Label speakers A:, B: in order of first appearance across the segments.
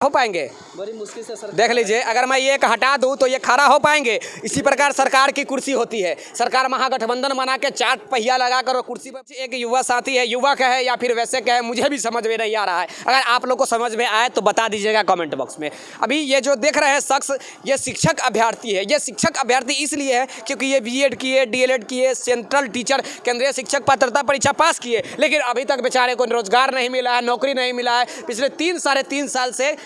A: हो पाएंगे?
B: बड़ी मुश्किल से सर।
A: देख लीजिए, अगर मैं ये एक हटा दूं तो ये खड़ा हो पाएंगे? इसी प्रकार सरकार की कुर्सी होती है। सरकार महागठबंधन बना के 4 पहिया लगाकर और कुर्सी पर एक युवा साथी है, युवक है या फिर वैसे कहे, मुझे भी समझ में नहीं आ रहा है। अगर आप लोग को समझ में आए तो बता दीजिएगा कमेंट बॉक्स में। अभी ये जो देख रहे हैं शख्स, ये शिक्षक अभ्यर्थी है। ये शिक्षक अभ्यर्थी इसलिए है क्योंकि ये BEd किए, DLEd किए, सेंट्रल टीचर केंद्रीय शिक्षक पात्रता परीक्षा पास किए, लेकिन अभी तक बेचारे को रोजगार नहीं मिला है, नौकरी नहीं मिला है। पिछले 3-3.5 साल से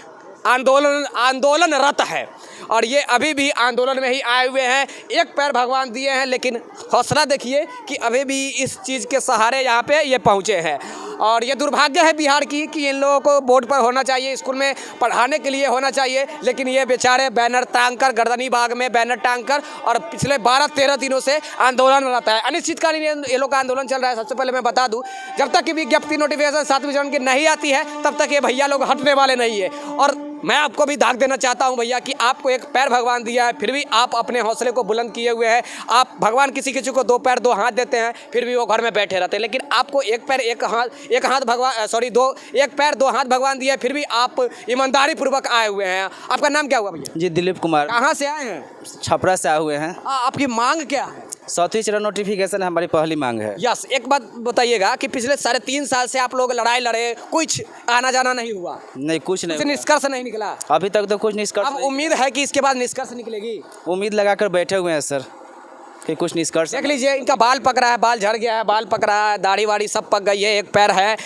A: आंदोलनरत है और ये अभी भी आंदोलन में ही आए हुए हैं। एक पैर भगवान दिए हैं, लेकिन हौसला देखिए कि अभी भी इस चीज़ के सहारे यहाँ पे ये पहुँचे हैं। और ये दुर्भाग्य है बिहार की कि इन लोगों को बोर्ड पर होना चाहिए, स्कूल में पढ़ाने के लिए होना चाहिए, लेकिन ये बेचारे बैनर टांग कर, गर्दनी भाग में बैनर टांग कर, और पिछले 12-13 दिनों से आंदोलन रहता है। अनिश्चितकालीन ये लोग का आंदोलन चल रहा है। सबसे पहले मैं बता दूं, जब तक कि विज्ञप्ति नोटिफिकेशन 7वें चरण की नहीं आती है, तब तक ये भैया लोग हटने वाले नहीं है। और मैं आपको भी दाग देना चाहता हूं भैया कि आपको एक पैर भगवान दिया है, फिर भी आप अपने हौसले को बुलंद किए हुए हैं। आप भगवान किसी को 2 पैर 2 हाथ देते हैं, फिर भी वो घर में बैठे रहते हैं, लेकिन आपको एक पैर एक हाथ भगवान, सॉरी, एक पैर 2 हाथ भगवान दिया, फिर भी आप ईमानदारी पूर्वक आए हुए हैं। आपका नाम क्या हुआ भैया?
B: जी, दिलीप कुमार।
A: कहाँ से आए हैं?
B: छपरा से आए हुए हैं।
A: आपकी मांग क्या है?
B: 7वें चरण नोटिफिकेशन हमारी पहली मांग है।
A: यस, एक बात बताइएगा कि पिछले 3.5 साल से आप लोग लड़ाई लड़े, कुछ आना जाना नहीं हुआ?
B: नहीं, कुछ नहीं,
A: निष्कर्ष नहीं निकला
B: अभी तक तो कुछ निष्कर्ष।
A: अब उम्मीद है कि इसके बाद निष्कर्ष निकलेगी?
B: उम्मीद लगाकर बैठे हुए हैं सर कि कुछ निष्कर्ष।
A: देख लीजिए, इनका बाल पक रहा है, बाल झड़ गया है, बाल पक रहा है, दाढ़ी वाड़ी सब पक गई है, एक पैर है।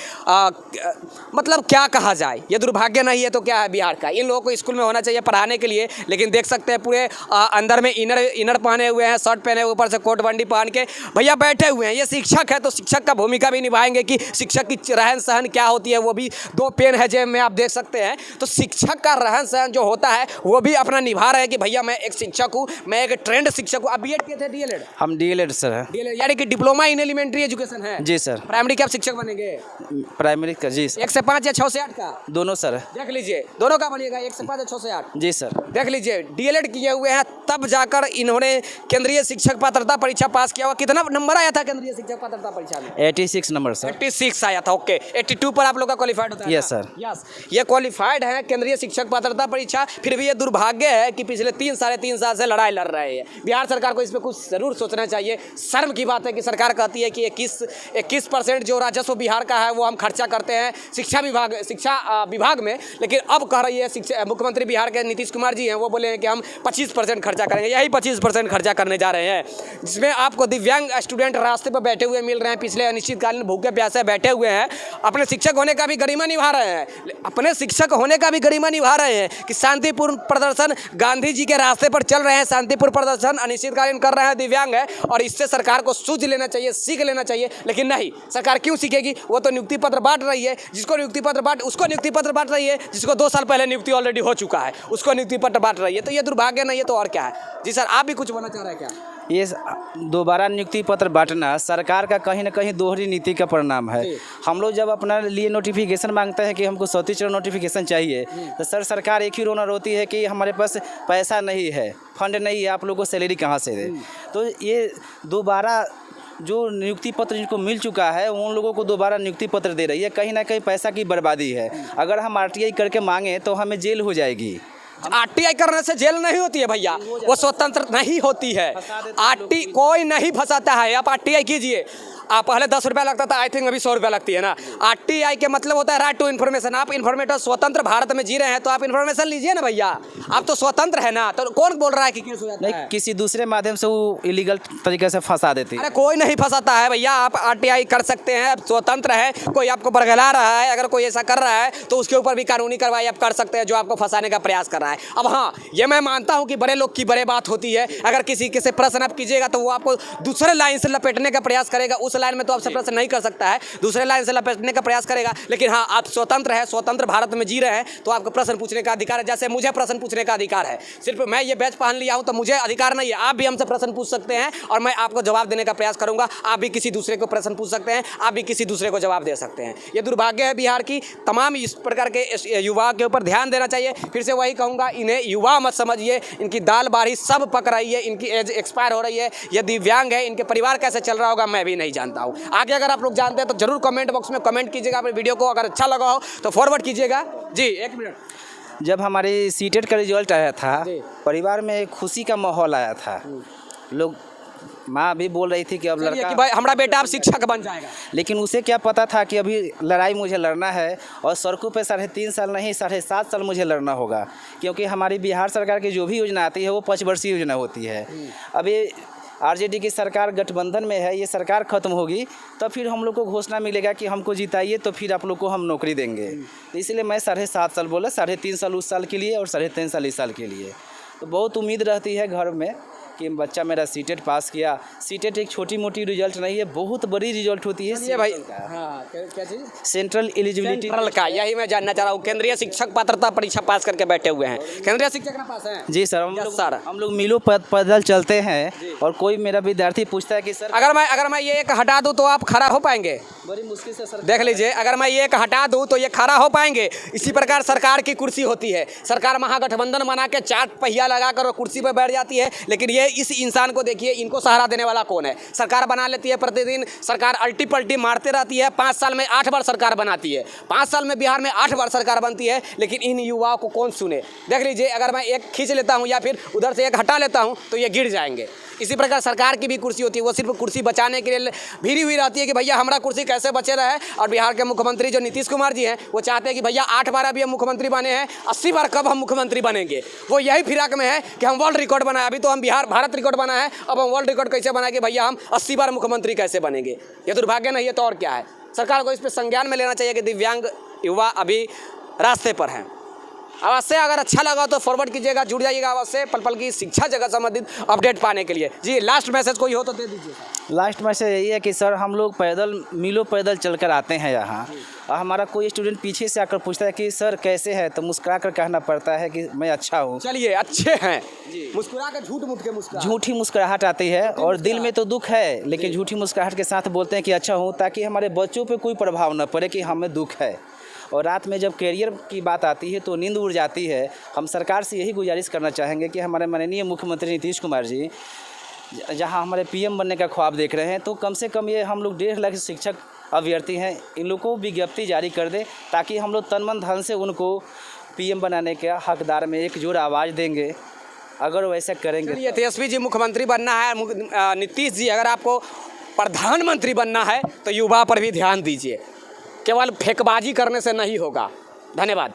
A: मतलब क्या कहा जाए, ये दुर्भाग्य नहीं है तो क्या है बिहार का? इन लोगों को स्कूल में होना चाहिए पढ़ाने के लिए, लेकिन देख सकते हैं पूरे अंदर में इनर पहने हुए हैं, शर्ट पहने, ऊपर से कोट बंडी पहन के भैया बैठे हुए हैं। ये शिक्षक है तो शिक्षक का भूमिका भी निभाएंगे कि शिक्षक की रहन सहन क्या होती है। वो भी 2 पेन है जेब में, आप देख सकते हैं। तो शिक्षक का रहन सहन जो होता है वो भी अपना निभा रहे हैं कि भैया मैं एक शिक्षक हूँ, मैं एक ट्रेंड शिक्षक हूँ। आप BEd किए थे? DLEd?
B: हम DLEd सर है।
A: DLEd यानी कि डिप्लोमा इन एलिमेंट्री एजुकेशन है?
B: जी सर।
A: प्राइमरी के आप शिक्षक बनेंगे?
B: प्राइमरी का जी सर।
A: 1 से 5 या 6 से 8 का?
B: दोनों सर।
A: देख लीजिए, दोनों का बनिएगा, 1 से 5 या 6 से 8?
B: जी सर।
A: देख लीजिए, DLEd किए हुए हैं, तब जाकर इन्होंने केंद्रीय शिक्षक पात्रता परीक्षा पास किया हुआ। कितना नंबर आया था केंद्रीय शिक्षक पात्रता परीक्षा में?
B: 86 नंबर सर।
A: 86 आया था। ओके, 82 पर आप लोग का क्वालिफाइड होता है?
B: Yes sir.
A: यस, ये क्वालिफाइड है केंद्रीय शिक्षक पात्रता परीक्षा। फिर भी ये दुर्भाग्य है कि पिछले 3-3.5 साल से लड़ाई लड़ रहे हैं। बिहार सरकार को इस पर कुछ जरूर सोचना चाहिए। शर्म की बात है कि सरकार कहती है कि 21% जो राजस्व बिहार का है वो हम खर्चा करते हैं शिक्षा विभाग में, लेकिन अब कह रही है मुख्यमंत्री बिहार के नीतीश कुमार जी हैं, वो बोले हैं कि हम 25% खर्चा करेंगे। यही 25% खर्चा करने जा रहे हैं, जिसमें आपको दिव्यांग स्टूडेंट रास्ते पर बैठे हुए मिल रहे हैं, पिछले अनिश्चितकालीन भूखे प्यासे बैठे हुए हैं। अपने शिक्षक होने का भी गरिमा निभा रहे हैं, कि शांतिपूर्ण प्रदर्शन गांधी जी के रास्ते पर चल रहे हैं, शांतिपूर्ण प्रदर्शन अनिश्चितकालीन कर रहे हैं, दिव्यांग है। और इससे सरकार को सूझ लेना चाहिए, सीख लेना चाहिए, लेकिन नहीं, सरकार क्यों सीखेगी? वो तो नियुक्ति पत्र बांट रही है, उसको नियुक्ति पत्र बांट रही है, जिसको 2 साल पहले नियुक्ति ऑलरेडी हो चुका है, उसको नियुक्ति पत्र बांट रही है। तो ये दुर्भाग्य नहीं है तो और क्या है? जी सर, आप भी कुछ बोलना चाह रहे हैं क्या?
B: ये दोबारा नियुक्ति पत्र बांटना सरकार का कहीं ना कहीं दोहरी नीति का परिणाम है। हम लोग जब अपना लिए नोटिफिकेशन मांगते हैं कि हमको 7वें चरण नोटिफिकेशन चाहिए, तो सरकार एक ही रोना रोती है कि हमारे पास पैसा नहीं है, फंड नहीं है, आप लोगों को सैलरी कहाँ से दे। तो ये दोबारा जो नियुक्ति पत्र जिनको मिल चुका है उन लोगों को दोबारा नियुक्ति पत्र दे रही है, कहीं ना कहीं पैसा की बर्बादी है। अगर हम RTI करके मांगे तो हमें जेल हो जाएगी।
A: RTI करने से जेल नहीं होती है भैया, वो स्वतंत्र नहीं होती है। कोई नहीं फंसाता है। आप RTI कीजिए, पहले 10 रुपया लगता था, आई थिंक अभी 100 रुपया लगती है ना। RTI के मतलब होता है राइट टू इन्फॉर्मेशन। आप इन्फॉर्मेटर स्वतंत्र भारत में जी रहे हैं तो आप इन्फॉर्मेशन लीजिए ना भैया, आप तो स्वतंत्र है ना। तो कौन बोल रहा है कि केस हो जाता है?
B: किसी दूसरे माध्यम से वो इलीगल तरीके से फंसा देती है।
A: अरे कोई नहीं फंसाता है भैया, आप RTI कर सकते हैं, स्वतंत्र है। कोई आपको बरगला रहा है, अगर कोई ऐसा कर रहा है तो उसके ऊपर भी कानूनी कार्रवाई आप कर सकते हैं जो आपको फंसाने का प्रयास कर रहा है। अब हाँ, ये मैं मानता हूँ कि बड़े लोग की बड़े बात होती है। अगर किसी से प्रश्न आप कीजिएगा तो वो आपको दूसरे लाइन से लपेटने का प्रयास करेगा, उस लाइन में तो आपसे प्रश्न नहीं कर सकता है, दूसरे लाइन से लपेटने का प्रयास करेगा। लेकिन हाँ, आप स्वतंत्र है, स्वतंत्र भारत में जी रहे हैं तो आपको प्रश्न पूछने का अधिकार है। जैसे मुझे प्रश्न पूछने का अधिकार है, सिर्फ मैं ये बैच पहन लिया हूं तो मुझे अधिकार नहीं है। आप भी हमसे प्रश्न पूछ सकते हैं और मैं आपको जवाब देने का प्रयास करूंगा। आप भी किसी दूसरे को प्रश्न पूछ सकते हैं, आप भी किसी दूसरे को जवाब दे सकते हैं। ये दुर्भाग्य है बिहार की। तमाम इस प्रकार के युवा के ऊपर ध्यान देना चाहिए। फिर से वही कहूँगा, इन्हें युवा मत समझिए, इनकी दाल बाड़ी सब पक रही है, इनकी एज एक्सपायर हो रही है। ये दिव्यांग है, इनके परिवार कैसे चल रहा होगा मैं भी नहीं जानता हूँ। आगे अगर आप लोग जानते हैं तो जरूर कमेंट बॉक्स में कमेंट कीजिएगा। अपने वीडियो को अगर अच्छा लगा हो तो फॉरवर्ड कीजिएगा। जी 1 मिनट।
B: जब हमारी सीटेट का रिजल्ट आया था,
A: जी।
B: परिवार में एक खुशी का माहौल आया था। लोग, माँ भी बोल रही थी कि अब
A: चलिए
B: लड़का,
A: कि भाई हमारा बेटा अब शिक्षक बन जाएगा।
B: लेकिन उसे क्या पता था कि अभी लड़ाई मुझे लड़ना है और सड़कों पे 3.5 साल नहीं 7.5 साल मुझे लड़ना होगा, क्योंकि हमारी बिहार सरकार की जो भी योजना आती है वो 5 वर्षीय योजना होती है। अब ये आरजेडी की सरकार गठबंधन में है, ये सरकार खत्म होगी तो फिर हम लोग को घोषणा मिलेगा कि हमको जिताइए तो फिर आप लोग को हम नौकरी देंगे। तो इसलिए मैं 7.5 साल बोला, 3.5 साल उस साल के लिए और 3.5 साल इस साल के लिए। तो बहुत उम्मीद रहती है घर में कि बच्चा मेरा सीटेट पास किया। सीटेट एक छोटी मोटी रिजल्ट नहीं है, बहुत बड़ी रिजल्ट होती है।
A: ये भाई हाँ, क्या चीज़?
B: सेंट्रल एलिजिबिलिटी
A: सेंट्रल का, यही मैं जानना चाह रहा हूँ। केंद्रीय शिक्षक पात्रता परीक्षा पास करके बैठे हुए हैं, केंद्रीय शिक्षक ना पास हैं?
B: जी सर,
A: Yes, sir.
B: हम लोग मीलों पैदल चलते हैं और कोई मेरा विद्यार्थी पूछता है कि सर
A: अगर मैं ये एक हटा दूँ तो आप खड़ा हो पाएंगे?
B: बड़ी मुश्किल से सर।
A: देख लीजिए, अगर मैं ये एक हटा दूं तो ये खड़ा हो पाएंगे? इसी प्रकार सरकार की कुर्सी होती है। सरकार महागठबंधन बना के 4 पहिया लगाकर और कुर्सी पर बैठ जाती है, लेकिन ये इस इंसान को देखिए, इनको सहारा देने वाला कौन है? सरकार बना लेती है, प्रतिदिन सरकार अल्टी पल्टी मारते रहती है। 5 साल में 8 बार सरकार बनाती है, 5 साल में बिहार में 8 बार सरकार बनती है, लेकिन इन युवाओं को कौन सुने? देख लीजिए, अगर मैं एक खींच लेता हूँ या फिर उधर से एक हटा लेता हूँ तो ये गिर जाएंगे। इसी प्रकार सरकार की भी कुर्सी होती है, वो सिर्फ कुर्सी बचाने के लिए भिड़ी हुई रहती है कि भैया हमारा कुर्सी कैसे बचे रहे। और बिहार के मुख्यमंत्री जो नीतीश कुमार जी हैं, वो चाहते हैं कि भैया 8 बार अभी हम मुख्यमंत्री बने हैं, 80 बार कब हम मुख्यमंत्री बनेंगे। वो यही फिराक में है कि हम वर्ल्ड रिकॉर्ड बनाए। अभी तो हम भारत रिकॉर्ड बना है, अब हम वर्ल्ड रिकॉर्ड कैसे बनाएंगे भैया, हम 80 बार मुख्यमंत्री कैसे बनेंगे। ये दुर्भाग्य नहीं है तो और क्या है? सरकार को इस पर संज्ञान में लेना चाहिए कि दिव्यांग युवा अभी रास्ते पर हैं। अवश्य अगर अच्छा लगा तो फॉरवर्ड कीजिएगा, जुड़ जाइएगा अवश्य पल पल की शिक्षा जगत संबंधित अपडेट पाने के लिए। जी, लास्ट मैसेज कोई हो तो दे दीजिए।
B: लास्ट मैसेज यही है कि सर हम लोग मीलों पैदल चलकर आते हैं यहाँ, और हमारा कोई स्टूडेंट पीछे से आकर पूछता है कि सर कैसे है, तो मुस्कुरा कर कहना पड़ता है कि मैं अच्छा हूँ।
A: चलिए, अच्छे हैं, मुस्कुरा कर झूठ मूठ के मुस्कुरा,
B: झूठी मुस्कुराहट आती है और दिल में तो दुख है, लेकिन झूठी मुस्कुराहट के साथ बोलते हैं कि अच्छा हूँ, ताकि हमारे बच्चों पे कोई प्रभाव न पड़े कि हमें दुख है। और रात में जब कैरियर की बात आती है तो नींद उड़ जाती है। हम सरकार से यही गुजारिश करना चाहेंगे कि हमारे माननीय मुख्यमंत्री नीतीश कुमार जी जहां हमारे पीएम बनने का ख्वाब देख रहे हैं, तो कम से कम ये हम लोग 1.5 लाख शिक्षक अभ्यर्थी हैं, इन लोग को विज्ञप्ति जारी कर दे, ताकि हम लोग तन मन धन से उनको पीएम बनाने का हकदार में एक जोर आवाज़ देंगे। अगर वैसा करेंगे।
A: चलिए, तेजस्वी जी मुख्यमंत्री बनना है, नीतीश जी अगर आपको प्रधानमंत्री बनना है तो युवा पर भी ध्यान दीजिए, केवल फेंकबाजी करने से नहीं होगा। धन्यवाद।